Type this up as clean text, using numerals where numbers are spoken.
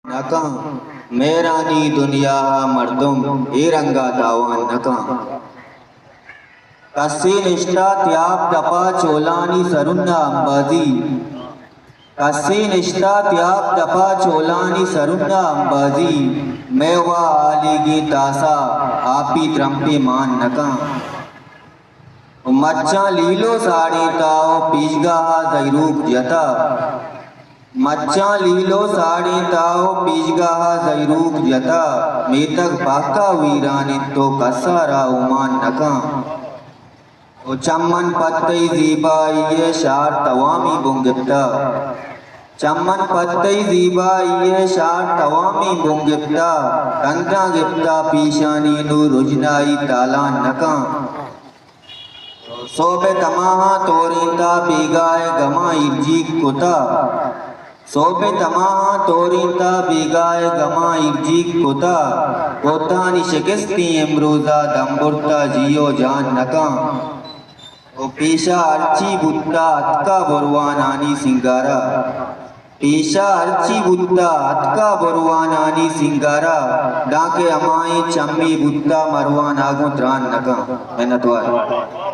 नका मेरानी दुनिया मर्दुम ए रंगा तावान नका कस्सी निष्ठा त्याग तपा चोलानी सरुन्ना अंबाजी कस्सी निष्ठा त्याग तपा चोलानी सरुन्ना अंबाजी मेवा आलीगी तासा आपी त्रंपे मान नका मच्चा लीलो साड़ी ताओ पीजगा जैरूक जता मच्चा लीलो साड़ी ताओ पीजगा जैरूक जता मेतक बाका वीरानी तो कसारा उमान नका ओ चम्मन पत्तई जीबाई ये शार तवामी बुंगिप्ता चम्मन पत्तई जीबाई ये शार तवामी बुंगिप्ता कंद्रा गिप्ता पीशानी नु रुजनाई तालान नका सोबे तमाहा तोरिंता बीगाए गमा इर्जी कुता सोबे तमाहा तोरिंता बीगाए गमा इर्जी कुता कोतानी शिकस्ती इमरूजा दम्बुरता जियो जान नका ओ पेशा अर्ची बुत्ता अतका बरुवानानी सिंगारा पेशा अर्ची बुत्ता अतका बरुवानानी सिंगारा डाके अमाए चम्मी बुत्ता मरवान आगो त्रान नका मेहनतवार